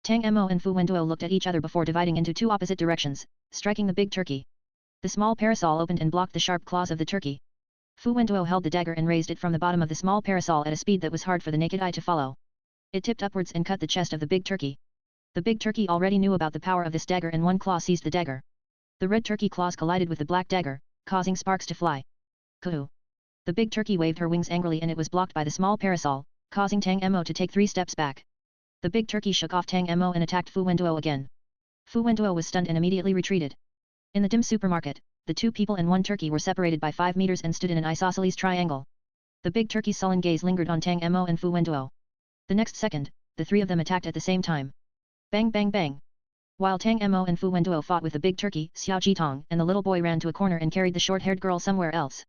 Tang Mo and Fu Wenduo looked at each other before dividing into two opposite directions, striking the big turkey. The small parasol opened and blocked the sharp claws of the turkey. Fu Wenduo held the dagger and raised it from the bottom of the small parasol at a speed that was hard for the naked eye to follow. It tipped upwards and cut the chest of the big turkey. The big turkey already knew about the power of this dagger and one claw seized the dagger. The red turkey claws collided with the black dagger, causing sparks to fly. Kuhu! The big turkey waved her wings angrily and it was blocked by the small parasol, causing Tang Mo to take 3 steps back. The big turkey shook off Tang Mo and attacked Fu Wenduo again. Fu Wenduo was stunned and immediately retreated. In the dim supermarket, the 2 people and 1 turkey were separated by 5 meters and stood in an isosceles triangle. The big turkey's sullen gaze lingered on Tang Mo and Fu Wenduo. The next second, the 3 of them attacked at the same time. Bang bang bang! While Tang Mo and Fu Wenduo fought with the big turkey, Xiao Jitong and the little boy ran to a corner and carried the short-haired girl somewhere else.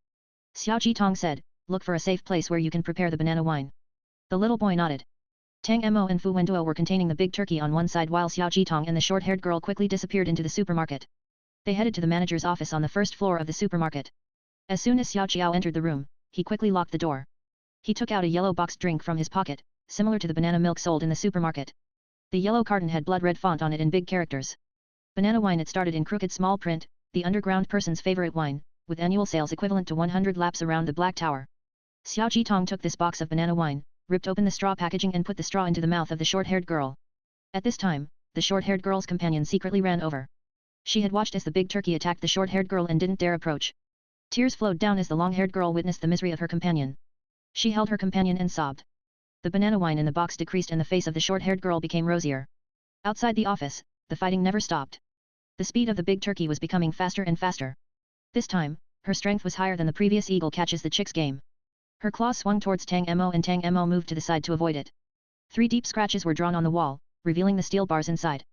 Xiao Jitong said, "Look for a safe place where you can prepare the banana wine." The little boy nodded. Tang Mo and Fu Wenduo were containing the big turkey on one side while Xiao Jitong and the short-haired girl quickly disappeared into the supermarket. They headed to the manager's office on the first floor of the supermarket. As soon as Xiao Qiao entered the room, he quickly locked the door. He took out a yellow boxed drink from his pocket, similar to the banana milk sold in the supermarket. The yellow carton had blood-red font on it in big characters. Banana wine. It started in crooked small print, the underground person's favorite wine, with annual sales equivalent to 100 laps around the Black Tower. Xiao Jitong took this box of banana wine, ripped open the straw packaging and put the straw into the mouth of the short-haired girl. At this time, the short-haired girl's companion secretly ran over. She had watched as the big turkey attacked the short-haired girl and didn't dare approach. Tears flowed down as the long-haired girl witnessed the misery of her companion. She held her companion and sobbed. The banana wine in the box decreased and the face of the short-haired girl became rosier. Outside the office, the fighting never stopped. The speed of the big turkey was becoming faster and faster. This time, her strength was higher than the previous eagle catches the chicks game. Her claws swung towards Tang Mo and Tang Mo moved to the side to avoid it. 3 deep scratches were drawn on the wall, revealing the steel bars inside.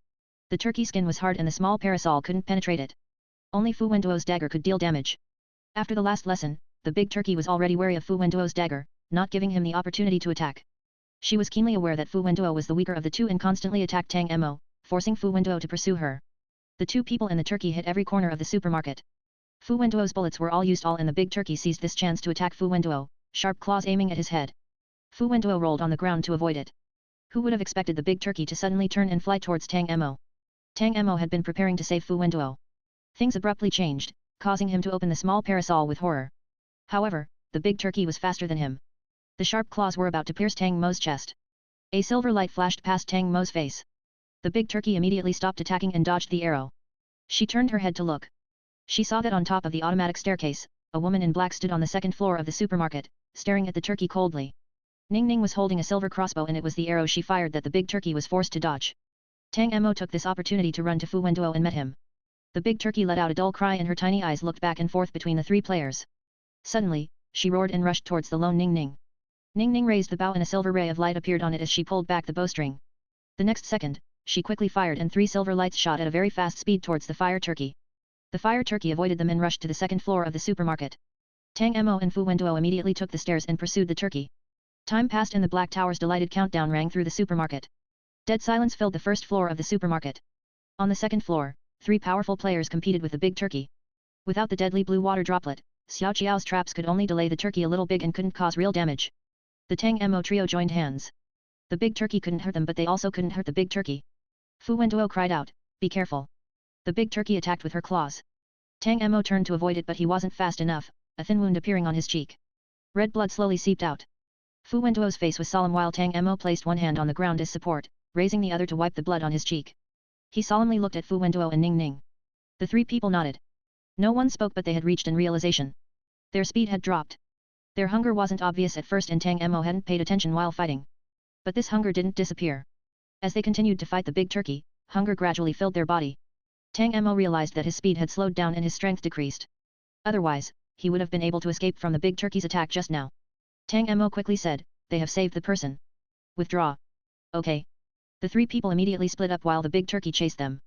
The turkey skin was hard and the small parasol couldn't penetrate it. Only Fu Wenduo's dagger could deal damage. After the last lesson, the big turkey was already wary of Fu Wenduo's dagger, not giving him the opportunity to attack. She was keenly aware that Fu Wenduo was the weaker of the 2 and constantly attacked Tang Mo, forcing Fu Wenduo to pursue her. The 2 people and the turkey hit every corner of the supermarket. Fu Wenduo's bullets were all used and the big turkey seized this chance to attack Fu Wenduo, sharp claws aiming at his head. Fu Wenduo rolled on the ground to avoid it. Who would have expected the big turkey to suddenly turn and fly towards Tang Mo? Tang Mo had been preparing to save Fu Wenduo. Things abruptly changed, causing him to open the small parasol with horror. However, the big turkey was faster than him. The sharp claws were about to pierce Tang Mo's chest. A silver light flashed past Tang Mo's face. The big turkey immediately stopped attacking and dodged the arrow. She turned her head to look. She saw that on top of the automatic staircase, a woman in black stood on the second floor of the supermarket, staring at the turkey coldly. Ning Ning was holding a silver crossbow and it was the arrow she fired that the big turkey was forced to dodge. Tang Mo took this opportunity to run to Fu Wenduo and met him. The big turkey let out a dull cry and her tiny eyes looked back and forth between the 3 players. Suddenly, she roared and rushed towards the lone Ning Ning. Ning Ning raised the bow and a silver ray of light appeared on it as she pulled back the bowstring. The next second, she quickly fired and 3 silver lights shot at a very fast speed towards the fire turkey. The fire turkey avoided them and rushed to the second floor of the supermarket. Tang Mo and Fu Wenduo immediately took the stairs and pursued the turkey. Time passed and the Black Tower's delighted countdown rang through the supermarket. Dead silence filled the first floor of the supermarket. On the second floor, 3 powerful players competed with the big turkey. Without the deadly blue water droplet, Xiao Qiao's traps could only delay the turkey a little bit and couldn't cause real damage. The Tang Mo trio joined hands. The big turkey couldn't hurt them but they also couldn't hurt the big turkey. Fu Wenduo cried out, "Be careful." The big turkey attacked with her claws. Tang Mo turned to avoid it but he wasn't fast enough, a thin wound appearing on his cheek. Red blood slowly seeped out. Fu Wenduo's face was solemn while Tang Mo placed one hand on the ground as support, raising the other to wipe the blood on his cheek. He solemnly looked at Fu Wenduo and Ning Ning. The 3 people nodded. No one spoke but they had reached an realization. Their speed had dropped. Their hunger wasn't obvious at first and Tang Mo hadn't paid attention while fighting. But this hunger didn't disappear. As they continued to fight the big turkey, hunger gradually filled their body. Tang Mo realized that his speed had slowed down and his strength decreased. Otherwise, he would have been able to escape from the big turkey's attack just now. Tang Mo quickly said, "They have saved the person. Withdraw." Okay. The 3 people immediately split up while the big turkey chased them.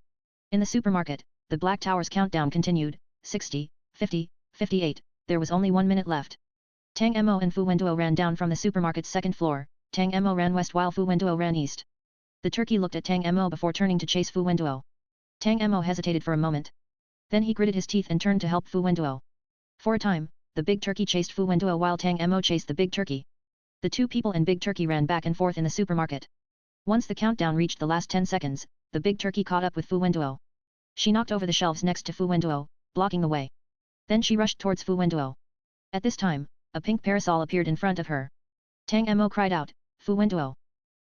In the supermarket, the Black Tower's countdown continued, 60, 50, 58, there was only 1 minute left. Tang Mo and Fu Wenduo ran down from the supermarket's second floor, Tang Mo ran west while Fu Wenduo ran east. The turkey looked at Tang Mo before turning to chase Fu Wenduo. Tang Mo hesitated for a moment. Then he gritted his teeth and turned to help Fu Wenduo. For a time, the big turkey chased Fu Wenduo while Tang Mo chased the big turkey. The 2 people and big turkey ran back and forth in the supermarket. Once the countdown reached the last 10 seconds, the big turkey caught up with Fu Wenduo. She knocked over the shelves next to Fu Wenduo, blocking the way. Then she rushed towards Fu Wenduo. At this time, a pink parasol appeared in front of her. Tang Mo cried out, Fu Wenduo.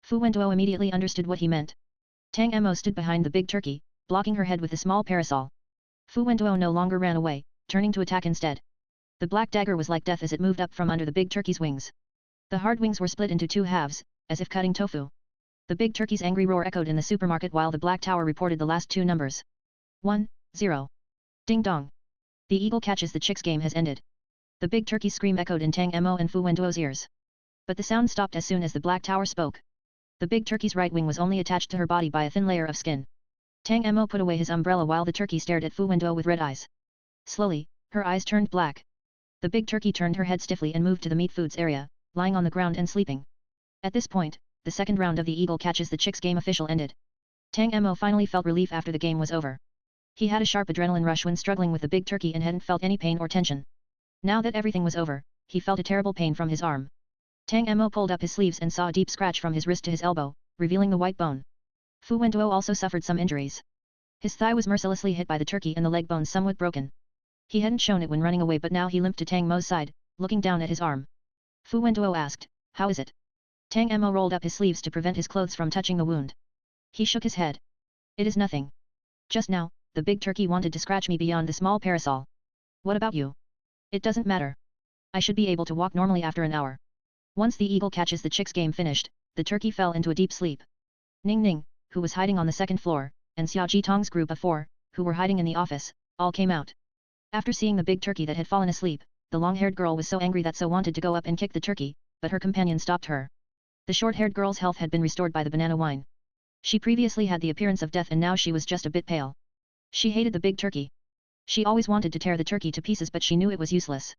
Fu Wenduo immediately understood what he meant. Tang Mo stood behind the big turkey, blocking her head with the small parasol. Fu Wenduo no longer ran away, turning to attack instead. The black dagger was like death as it moved up from under the big turkey's wings. The hard wings were split into two halves, as if cutting tofu. The big turkey's angry roar echoed in the supermarket while the black tower reported the last two numbers. 1, 0. Ding dong. The eagle catches the chicks game has ended. The big turkey's scream echoed in Tang Mo and Fu Wenduo's ears. But the sound stopped as soon as the black tower spoke. The big turkey's right wing was only attached to her body by a thin layer of skin. Tang Mo put away his umbrella while the turkey stared at Fu Wenduo with red eyes. Slowly, her eyes turned black. The big turkey turned her head stiffly and moved to the meat foods area, lying on the ground and sleeping. At this point, the second round of the eagle catches the chicks game official ended. Tang Mo finally felt relief after the game was over. He had a sharp adrenaline rush when struggling with the big turkey and hadn't felt any pain or tension. Now that everything was over, he felt a terrible pain from his arm. Tang Mo pulled up his sleeves and saw a deep scratch from his wrist to his elbow, revealing the white bone. Fu Wenduo also suffered some injuries. His thigh was mercilessly hit by the turkey and the leg bone somewhat broken. He hadn't shown it when running away, but now he limped to Tang Mo's side, looking down at his arm. Fu Wenduo asked, "How is it?" Tang Mo rolled up his sleeves to prevent his clothes from touching the wound. He shook his head. "It is nothing. Just now, the big turkey wanted to scratch me beyond the small parasol. What about you? It doesn't matter. I should be able to walk normally after an hour." Once the eagle catches the chicks game finished, the turkey fell into a deep sleep. Ning Ning, who was hiding on the second floor, and Xiao Jitong's group of 4, who were hiding in the office, all came out. After seeing the big turkey that had fallen asleep, the long-haired girl was so angry that so wanted to go up and kick the turkey, but her companion stopped her. The short-haired girl's health had been restored by the banana wine. She previously had the appearance of death and now she was just a bit pale. She hated the big turkey. She always wanted to tear the turkey to pieces, but she knew it was useless.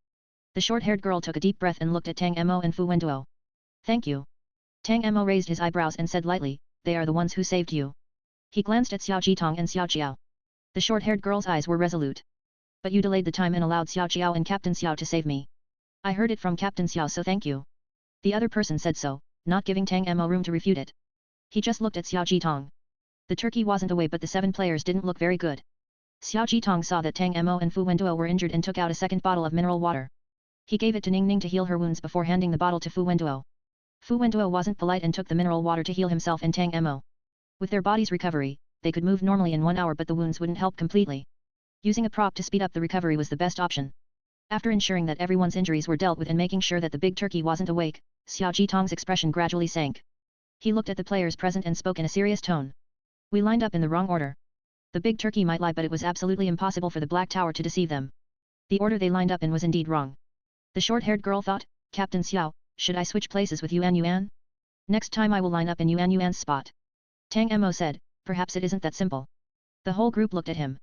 The short-haired girl took a deep breath and looked at Tang Mo and Fu Wenduo. "Thank you." Tang Mo raised his eyebrows and said lightly, "They are the ones who saved you." He glanced at Xiao Jitong and Xiao Jiao. The short-haired girl's eyes were resolute. "But you delayed the time and allowed Xiao Jiao and Captain Xiao to save me. I heard it from Captain Xiao, so thank you." The other person said so, not giving Tang Mo room to refute it. He just looked at Xiao Jitong. The turkey wasn't away, but the 7 players didn't look very good. Xiao Jitong saw that Tang Mo and Fu Wenduo were injured and took out a second bottle of mineral water. He gave it to Ning Ning to heal her wounds before handing the bottle to Fu Wenduo. Fu Wenduo wasn't polite and took the mineral water to heal himself and Tang Mo. With their body's recovery, they could move normally in 1 hour, but the wounds wouldn't help completely. Using a prop to speed up the recovery was the best option. After ensuring that everyone's injuries were dealt with and making sure that the big turkey wasn't awake, Xiao Jitong's expression gradually sank. He looked at the players present and spoke in a serious tone. "We lined up in the wrong order. The big turkey might lie, but it was absolutely impossible for the Black Tower to deceive them. The order they lined up in was indeed wrong." The short-haired girl thought, "Captain Xiao, should I switch places with Yuan Yuan? Next time I will line up in Yuan Yuan's spot." Tang Mo said, "Perhaps it isn't that simple." The whole group looked at him.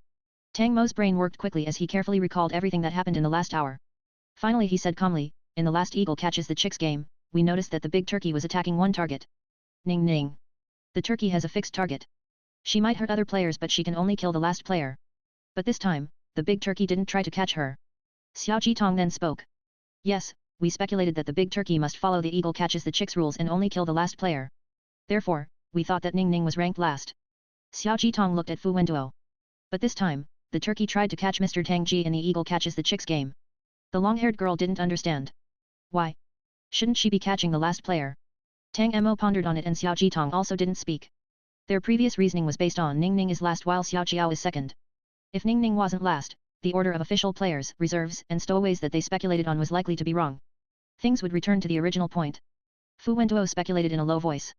Tang Mo's brain worked quickly as he carefully recalled everything that happened in the last hour. Finally he said calmly, "In the last eagle catches the chicks game, we noticed that the big turkey was attacking one target. Ning Ning. The turkey has a fixed target. She might hurt other players, but she can only kill the last player. But this time, the big turkey didn't try to catch her." Xiao Jitong then spoke. "Yes, we speculated that the big turkey must follow the eagle catches the chicks rules and only kill the last player. Therefore, we thought that Ning Ning was ranked last." Xiao Jitong looked at Fu Wenduo. "But this time, the turkey tried to catch Mr. Tang Ji in the eagle catches the chicks game." The long-haired girl didn't understand. "Why? Shouldn't she be catching the last player?" Tang Mo pondered on it and Xiao Jitong also didn't speak. Their previous reasoning was based on Ning Ning is last while Xiao Jiao is second. If Ning Ning wasn't last, the order of official players, reserves and stowaways that they speculated on was likely to be wrong. Things would return to the original point. Fu Wenduo speculated in a low voice.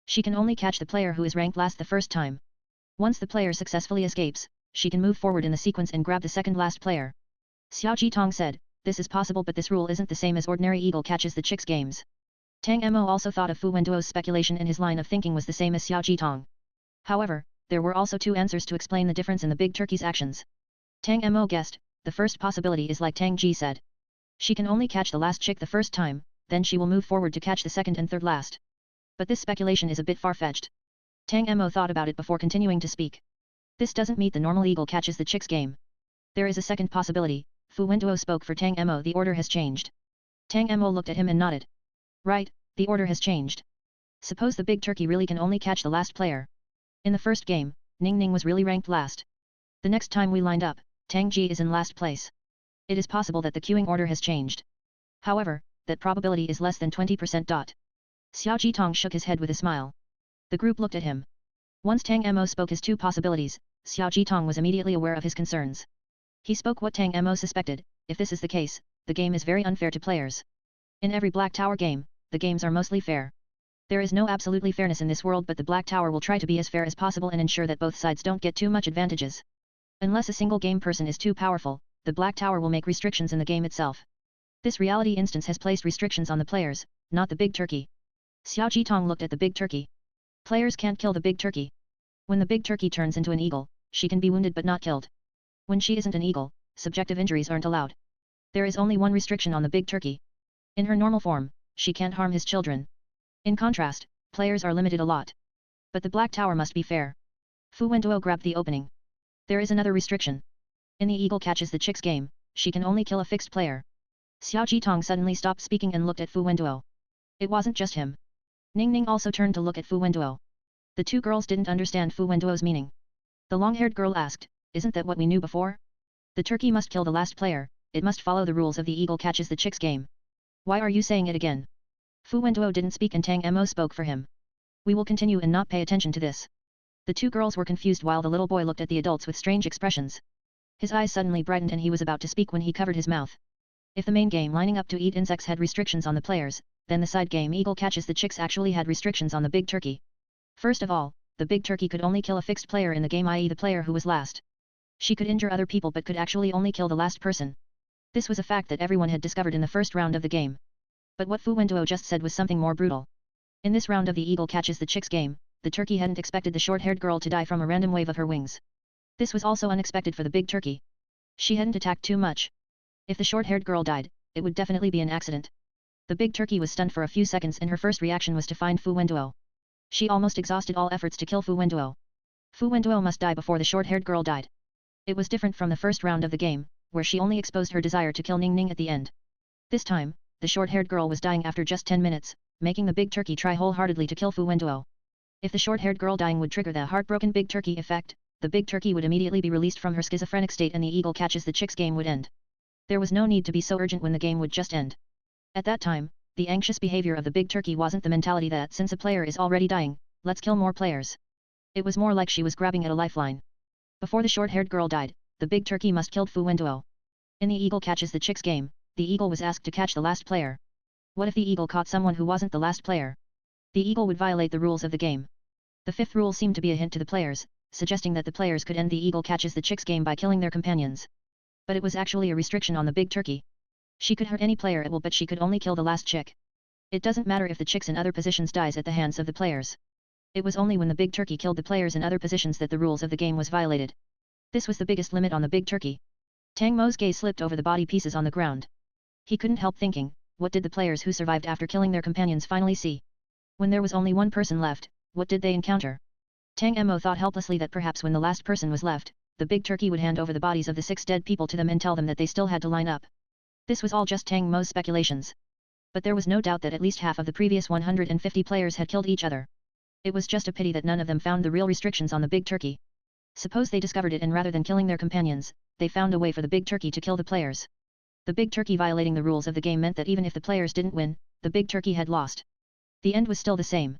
"She can only catch the player who is ranked last the first time. Once the player successfully escapes, she can move forward in the sequence and grab the second last player." Xiao Jitong said, "This is possible, but this rule isn't the same as ordinary eagle catches the chicks games." Tang Mo also thought of Fu Wenduo's speculation, and his line of thinking was the same as Xiao Jitong. However, there were also 2 answers to explain the difference in the big turkey's actions. Tang Mo guessed, the first possibility is like Tang Ji said. She can only catch the last chick the first time, then she will move forward to catch the second and third last. But this speculation is a bit far-fetched. Tang Mo thought about it before continuing to speak. "This doesn't meet the normal eagle catches the chicks game. There is a second possibility." Fu Wenduo spoke for Tang Mo. "The order has changed." Tang Mo looked at him and nodded. "Right, the order has changed. Suppose the big turkey really can only catch the last player. In the first game, Ning Ning was really ranked last. The next time we lined up, Tang Ji is in last place. It is possible that the queuing order has changed. However, that probability is less than 20%. Xiao Jitong shook his head with a smile. The group looked at him. Once Tang Mo spoke his two possibilities, Xiao Jitong was immediately aware of his concerns. He spoke what Tang Mo suspected: if this is the case, the game is very unfair to players. In every Black Tower game, the games are mostly fair. There is no absolutely fairness in this world, but the Black Tower will try to be as fair as possible and ensure that both sides don't get too much advantages. Unless a single game person is too powerful, the Black Tower will make restrictions in the game itself. This reality instance has placed restrictions on the players, not the big turkey. Xiao Jitong looked at the big turkey. Players can't kill the big turkey. When the big turkey turns into an eagle, she can be wounded but not killed. When she isn't an eagle, subjective injuries aren't allowed. There is only one restriction on the big turkey. In her normal form, she can't harm his children. In contrast, players are limited a lot. But the Black Tower must be fair. Fu Wenduo grabbed the opening. There is another restriction. In the Eagle Catches the Chicks game, she can only kill a fixed player. Xiao Jitong suddenly stopped speaking and looked at Fu Wenduo. It wasn't just him. Ning Ning also turned to look at Fu Wenduo. The two girls didn't understand Fu Wenduo's meaning. The long-haired girl asked, "Isn't that what we knew before? The turkey must kill the last player, it must follow the rules of the Eagle Catches the Chicks game. Why are you saying it again?" Fu Wenduo didn't speak and Tang Mo spoke for him. "We will continue and not pay attention to this." The two girls were confused while the little boy looked at the adults with strange expressions. His eyes suddenly brightened and he was about to speak when he covered his mouth. If the main game lining up to eat insects had restrictions on the players, then the side game Eagle Catches the Chicks actually had restrictions on the big turkey. First of all, the big turkey could only kill a fixed player in the game, i.e. the player who was last. She could injure other people but could actually only kill the last person. This was a fact that everyone had discovered in the first round of the game. But what Fu Wenduo just said was something more brutal. In this round of the Eagle Catches the Chicks game, the turkey hadn't expected the short-haired girl to die from a random wave of her wings. This was also unexpected for the big turkey. She hadn't attacked too much. If the short-haired girl died, it would definitely be an accident. The big turkey was stunned for a few seconds and her first reaction was to find Fu Wenduo. She almost exhausted all efforts to kill Fu Wenduo. Fu Wenduo must die before the short-haired girl died. It was different from the first round of the game, where she only exposed her desire to kill Ning Ning at the end. This time, the short-haired girl was dying after just 10 minutes, making the big turkey try wholeheartedly to kill Fu Wenduo. If the short-haired girl dying would trigger the heartbroken big turkey effect, the big turkey would immediately be released from her schizophrenic state and the Eagle Catches the Chicks game would end. There was no need to be so urgent when the game would just end. At that time, the anxious behavior of the big turkey wasn't the mentality that since a player is already dying, let's kill more players. It was more like she was grabbing at a lifeline. Before the short-haired girl died, the big turkey must kill Fu Wenduo. In the Eagle Catches the Chicks game, the eagle was asked to catch the last player. What if the eagle caught someone who wasn't the last player? The eagle would violate the rules of the game. The fifth rule seemed to be a hint to the players, suggesting that the players could end the Eagle Catches the Chicks game by killing their companions. But it was actually a restriction on the big turkey. She could hurt any player at will, but she could only kill the last chick. It doesn't matter if the chicks in other positions dies at the hands of the players. It was only when the big turkey killed the players in other positions that the rules of the game was violated. This was the biggest limit on the big turkey. Tang Mo's gaze slipped over the body pieces on the ground. He couldn't help thinking, what did the players who survived after killing their companions finally see? When there was only one person left, what did they encounter? Tang Mo thought helplessly that perhaps when the last person was left, the big turkey would hand over the bodies of the 6 dead people to them and tell them that they still had to line up. This was all just Tang Mo's speculations. But there was no doubt that at least half of the previous 150 players had killed each other. It was just a pity that none of them found the real restrictions on the big turkey. Suppose they discovered it and rather than killing their companions, they found a way for the big turkey to kill the players. The big turkey violating the rules of the game meant that even if the players didn't win, the big turkey had lost. The end was still the same.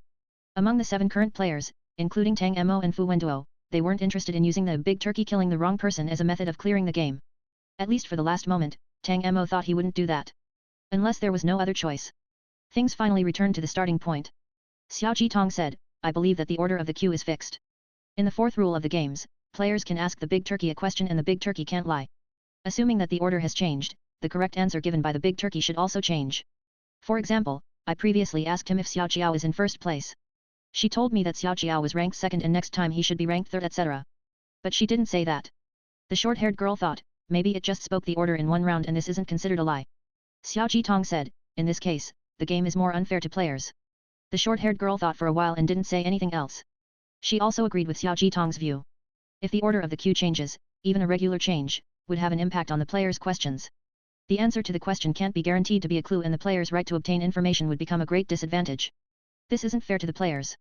Among the 7 current players, including Tang Mo and Fu Wenduo, they weren't interested in using the big turkey killing the wrong person as a method of clearing the game. At least for the last moment, Tang Mo thought he wouldn't do that. Unless there was no other choice. Things finally returned to the starting point. Xiao Jitong said, "I believe that the order of the queue is fixed. In the 4th rule of the games, players can ask the big turkey a question and the big turkey can't lie. Assuming that the order has changed, the correct answer given by the big turkey should also change. For example, I previously asked him if Xiao Qiao is in first place. She told me that Xiao Qiao was ranked 2nd and next time he should be ranked 3rd, etc. But she didn't say that." The short-haired girl thought, maybe it just spoke the order in one round and this isn't considered a lie. Xiao Jitong said, "In this case, the game is more unfair to players." The short-haired girl thought for a while and didn't say anything else. She also agreed with Xiao Jitong's view. If the order of the queue changes, even a regular change, would have an impact on the players' questions. The answer to the question can't be guaranteed to be a clue and the player's right to obtain information would become a great disadvantage. This isn't fair to the players.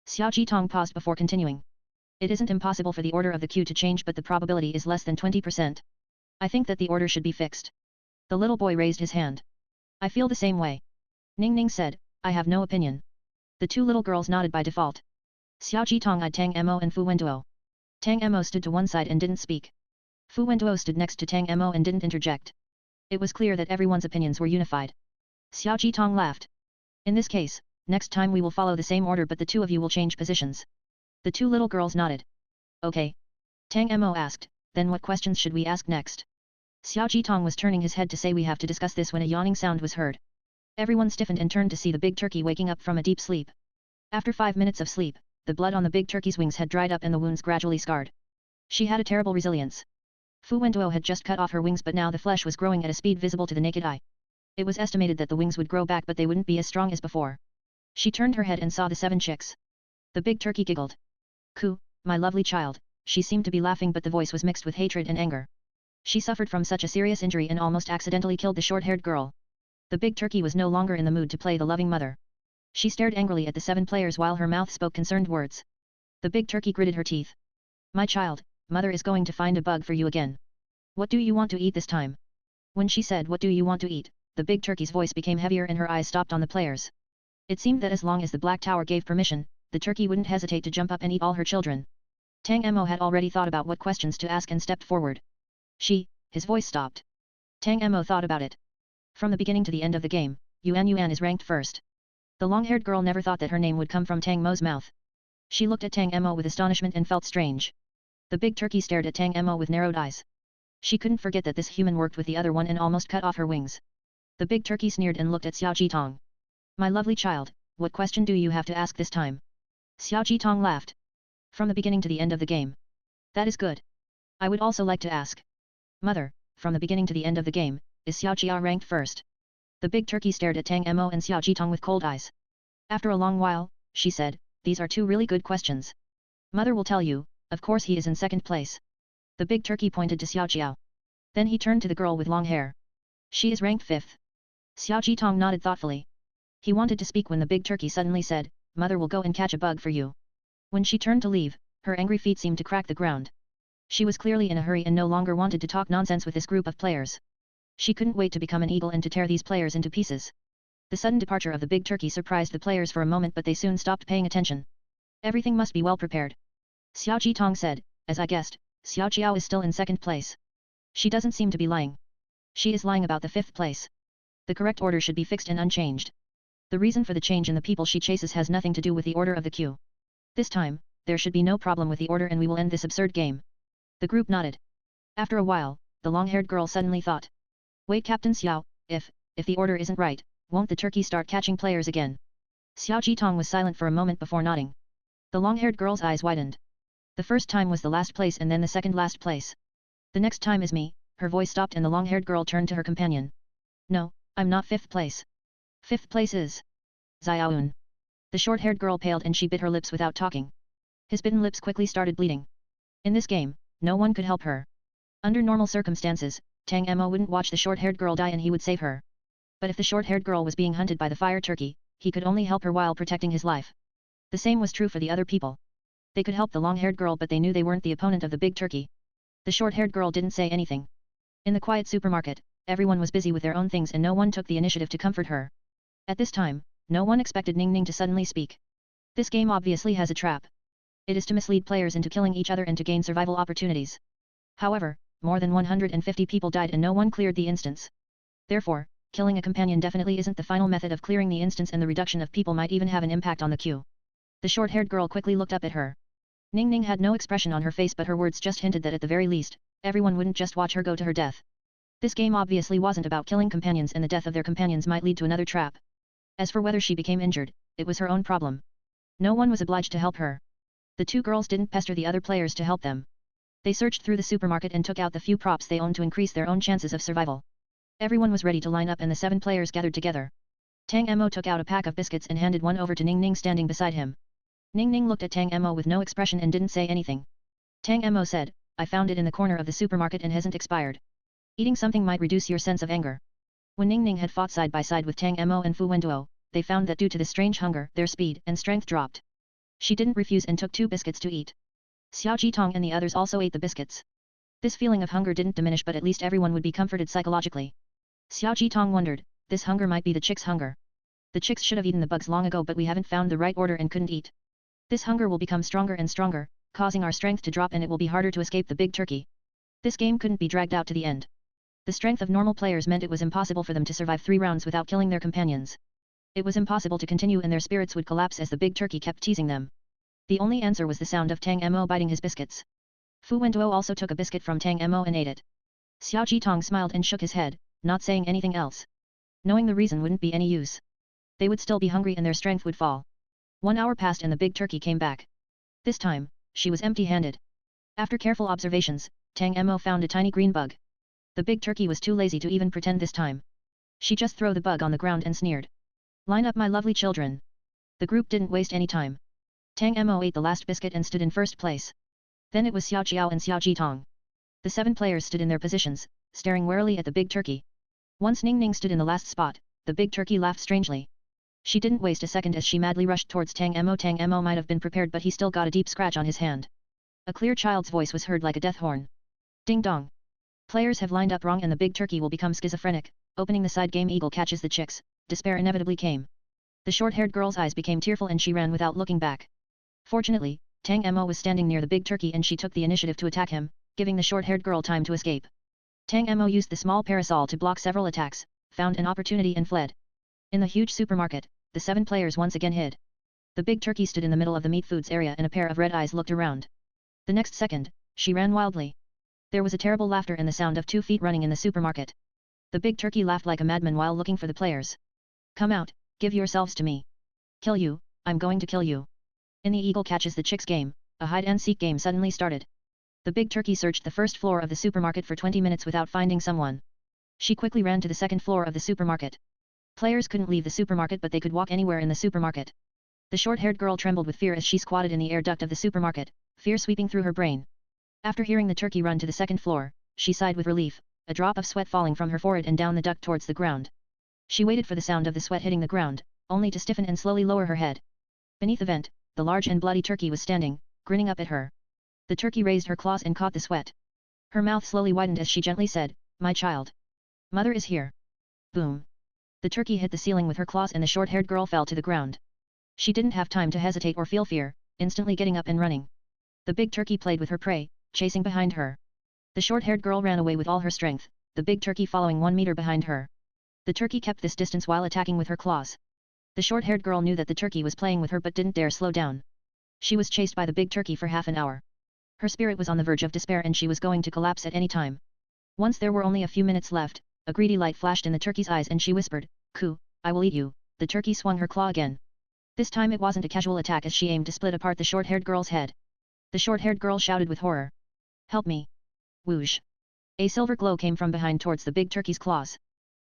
Xiao Jitong paused before continuing. It isn't impossible for the order of the queue to change, but the probability is less than 20%. I think that the order should be fixed. The little boy raised his hand. I feel the same way. Ning Ning said, I have no opinion. The two little girls nodded by default. Xiao Jitong eyed Tang Mo and Fu Wenduo. Tang Mo stood to one side and didn't speak. Fu Wenduo stood next to Tang Mo and didn't interject. It was clear that everyone's opinions were unified. Xiao Jitong laughed. In this case, next time we will follow the same order, but the two of you will change positions. The two little girls nodded. Okay. Tang Mo asked, then what questions should we ask next? Xiao Jitong was turning his head to say we have to discuss this when a yawning sound was heard. Everyone stiffened and turned to see the big turkey waking up from a deep sleep. After 5 minutes of sleep, the blood on the big turkey's wings had dried up and the wounds gradually scarred. She had a terrible resilience. Fu Wenduo had just cut off her wings, but now the flesh was growing at a speed visible to the naked eye. It was estimated that the wings would grow back, but they wouldn't be as strong as before. She turned her head and saw the 7 chicks. The big turkey giggled. Ku, my lovely child, she seemed to be laughing, but the voice was mixed with hatred and anger. She suffered from such a serious injury and almost accidentally killed the short-haired girl. The big turkey was no longer in the mood to play the loving mother. She stared angrily at the 7 players while her mouth spoke concerned words. The big turkey gritted her teeth. My child, mother is going to find a bug for you again. What do you want to eat this time? When she said what do you want to eat, the big turkey's voice became heavier and her eyes stopped on the players. It seemed that as long as the Black Tower gave permission, the turkey wouldn't hesitate to jump up and eat all her children. Tang Mo had already thought about what questions to ask and stepped forward. His voice stopped. Tang Mo thought about it. From the beginning to the end of the game, Yuan is ranked first. The long-haired girl never thought that her name would come from Tang Mo's mouth. She looked at Tang Mo with astonishment and felt strange. The big turkey stared at Tang Mo with narrowed eyes. She couldn't forget that this human worked with the other one and almost cut off her wings. The big turkey sneered and looked at Xiao Jitong. My lovely child, what question do you have to ask this time? Xiao Jitong laughed. From the beginning to the end of the game. That is good. I would also like to ask. Mother, from the beginning to the end of the game, is Xiao Jia ranked first? The big turkey stared at Tang Mo and Xiao Jitong with cold eyes. After a long while, she said, these are 2 really good questions. Mother will tell you, of course he is in 2nd place. The big turkey pointed to Xiao Jiao. Then he turned to the girl with long hair. She is ranked 5th. Xiao Jitong nodded thoughtfully. He wanted to speak when the big turkey suddenly said, Mother will go and catch a bug for you. When she turned to leave, her angry feet seemed to crack the ground. She was clearly in a hurry and no longer wanted to talk nonsense with this group of players. She couldn't wait to become an eagle and to tear these players into pieces. The sudden departure of the big turkey surprised the players for a moment, but they soon stopped paying attention. Everything must be well prepared. Xiao Jitong said, as I guessed, Xiao Jiao is still in 2nd place. She doesn't seem to be lying. She is lying about the 5th place. The correct order should be fixed and unchanged. The reason for the change in the people she chases has nothing to do with the order of the queue. This time, there should be no problem with the order and we will end this absurd game. The group nodded. After a while, the long-haired girl suddenly thought. Wait, Captain Xiao, if the order isn't right, won't the turkey start catching players again? Xiao Jitong was silent for a moment before nodding. The long-haired girl's eyes widened. The first time was the last place and then the second last place. The next time is me. Her voice stopped and the long-haired girl turned to her companion. No, I'm not 5th place. 5th place is Xiaoun. The short-haired girl paled and she bit her lips without talking. His bitten lips quickly started bleeding. In this game, no one could help her. Under normal circumstances, Tang Mo wouldn't watch the short-haired girl die and he would save her. But if the short-haired girl was being hunted by the fire turkey, he could only help her while protecting his life. The same was true for the other people. They could help the long-haired girl, but they knew they weren't the opponent of the big turkey. The short-haired girl didn't say anything. In the quiet supermarket, everyone was busy with their own things and no one took the initiative to comfort her. At this time, no one expected Ning Ning to suddenly speak. This game obviously has a trap. It is to mislead players into killing each other and to gain survival opportunities. However, more than 150 people died and no one cleared the instance. Therefore, killing a companion definitely isn't the final method of clearing the instance, and the reduction of people might even have an impact on the queue. The short-haired girl quickly looked up at her. Ning Ning had no expression on her face, but her words just hinted that at the very least, everyone wouldn't just watch her go to her death. This game obviously wasn't about killing companions, and the death of their companions might lead to another trap. As for whether she became injured, it was her own problem. No one was obliged to help her. The 2 girls didn't pester the other players to help them. They searched through the supermarket and took out the few props they owned to increase their own chances of survival. Everyone was ready to line up and the 7 players gathered together. Tang Mo took out a pack of biscuits and handed one over to Ning Ning standing beside him. Ning Ning looked at Tang Mo with no expression and didn't say anything. Tang Mo said, I found it in the corner of the supermarket and hasn't expired. Eating something might reduce your sense of anger. When Ning Ning had fought side by side with Tang Mo and Fu Wenduo, they found that due to the strange hunger, their speed and strength dropped. She didn't refuse and took 2 biscuits to eat. Xiao Jitong and the others also ate the biscuits. This feeling of hunger didn't diminish, but at least everyone would be comforted psychologically. Xiao Jitong wondered, this hunger might be the chicks' hunger. The chicks should have eaten the bugs long ago, but we haven't found the right order and couldn't eat. This hunger will become stronger and stronger, causing our strength to drop, and it will be harder to escape the big turkey. This game couldn't be dragged out to the end. The strength of normal players meant it was impossible for them to survive 3 rounds without killing their companions. It was impossible to continue, and their spirits would collapse as the big turkey kept teasing them. The only answer was the sound of Tang Mo biting his biscuits. Fu Wenduo also took a biscuit from Tang Mo and ate it. Xiao Jitong smiled and shook his head, not saying anything else. Knowing the reason wouldn't be any use. They would still be hungry and their strength would fall. 1 hour passed and the big turkey came back. This time, she was empty-handed. After careful observations, Tang Mo found a tiny green bug. The big turkey was too lazy to even pretend this time. She just threw the bug on the ground and sneered. "Line up, my lovely children." The group didn't waste any time. Tang Mo ate the last biscuit and stood in first place. Then it was Xiao Qiao and Xiao Jitong. The 7 players stood in their positions, staring warily at the big turkey. Once Ning Ning stood in the last spot, the big turkey laughed strangely. She didn't waste a second as she madly rushed towards Tang Mo. Tang Mo might have been prepared, but he still got a deep scratch on his hand. A clear child's voice was heard like a death horn. Ding dong. Players have lined up wrong and the big turkey will become schizophrenic. Opening the side game, Eagle catches the chicks. Despair inevitably came. The short-haired girl's eyes became tearful and she ran without looking back. Fortunately, Tang Mo was standing near the big turkey and she took the initiative to attack him, giving the short-haired girl time to escape. Tang Mo used the small parasol to block several attacks, found an opportunity and fled. In the huge supermarket, the 7 players once again hid. The big turkey stood in the middle of the meat foods area and a pair of red eyes looked around. The next second, she ran wildly. There was a terrible laughter and the sound of 2 feet running in the supermarket. The big turkey laughed like a madman while looking for the players. "Come out, give yourselves to me. Kill you, I'm going to kill you." In the Eagle catches the chicks game, a hide-and-seek game suddenly started. The big turkey searched the first floor of the supermarket for 20 minutes without finding someone. She quickly ran to the second floor of the supermarket. Players couldn't leave the supermarket, but they could walk anywhere in the supermarket. The short-haired girl trembled with fear as she squatted in the air duct of the supermarket, fear sweeping through her brain. After hearing the turkey run to the second floor, she sighed with relief, a drop of sweat falling from her forehead and down the duct towards the ground. She waited for the sound of the sweat hitting the ground, only to stiffen and slowly lower her head. Beneath the vent, the large and bloody turkey was standing, grinning up at her. The turkey raised her claws and caught the sweat. Her mouth slowly widened as she gently said, "My child. Mother is here." Boom. The turkey hit the ceiling with her claws and the short-haired girl fell to the ground. She didn't have time to hesitate or feel fear, instantly getting up and running. The big turkey played with her prey, chasing behind her. The short-haired girl ran away with all her strength, the big turkey following 1 meter behind her. The turkey kept this distance while attacking with her claws. The short-haired girl knew that the turkey was playing with her but didn't dare slow down. She was chased by the big turkey for half an hour. Her spirit was on the verge of despair and she was going to collapse at any time. Once there were only a few minutes left, a greedy light flashed in the turkey's eyes and she whispered, "Ku, I will eat you." The turkey swung her claw again. This time it wasn't a casual attack as she aimed to split apart the short-haired girl's head. The short-haired girl shouted with horror. "Help me." Whoosh. A silver glow came from behind towards the big turkey's claws.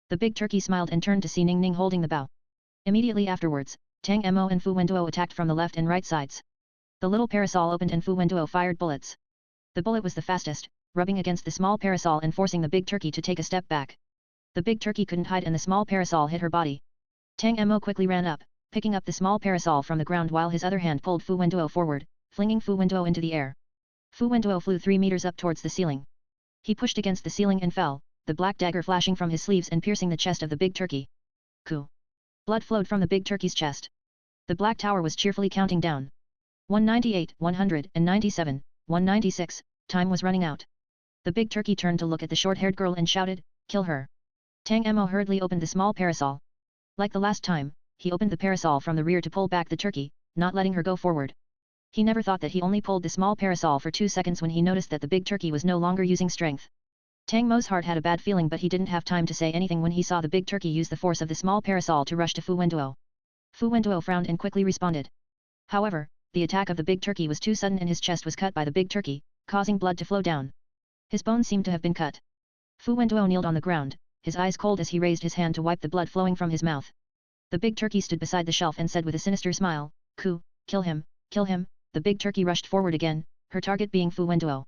The big turkey smiled and turned to see Ning Ning holding the bow. Immediately afterwards, Tang Mo and Fu Wenduo attacked from the left and right sides. The little parasol opened and Fu Wenduo fired bullets. The bullet was the fastest, rubbing against the small parasol and forcing the big turkey to take a step back. The big turkey couldn't hide and the small parasol hit her body. Tang Mo quickly ran up, picking up the small parasol from the ground while his other hand pulled Fu Wenduo forward, flinging Fu Wenduo into the air. Fu Wenduo flew 3 meters up towards the ceiling. He pushed against the ceiling and fell, the black dagger flashing from his sleeves and piercing the chest of the big turkey. Ku. Blood flowed from the big turkey's chest. The black tower was cheerfully counting down. 198, 197, 196, time was running out. The big turkey turned to look at the short-haired girl and shouted, "Kill her." Tang Mo hurriedly opened the small parasol. Like the last time, he opened the parasol from the rear to pull back the turkey, not letting her go forward. He never thought that he only pulled the small parasol for 2 seconds when he noticed that the big turkey was no longer using strength. Tang Mo's heart had a bad feeling but he didn't have time to say anything when he saw the big turkey use the force of the small parasol to rush to Fu Wenduo. Fu Wenduo frowned and quickly responded. However, the attack of the big turkey was too sudden and his chest was cut by the big turkey, causing blood to flow down. His bones seemed to have been cut. Fu Wenduo kneeled on the ground, his eyes cold as he raised his hand to wipe the blood flowing from his mouth. The big turkey stood beside the shelf and said with a sinister smile, "Ku, kill him, kill him." The big turkey rushed forward again, her target being Fu Wenduo.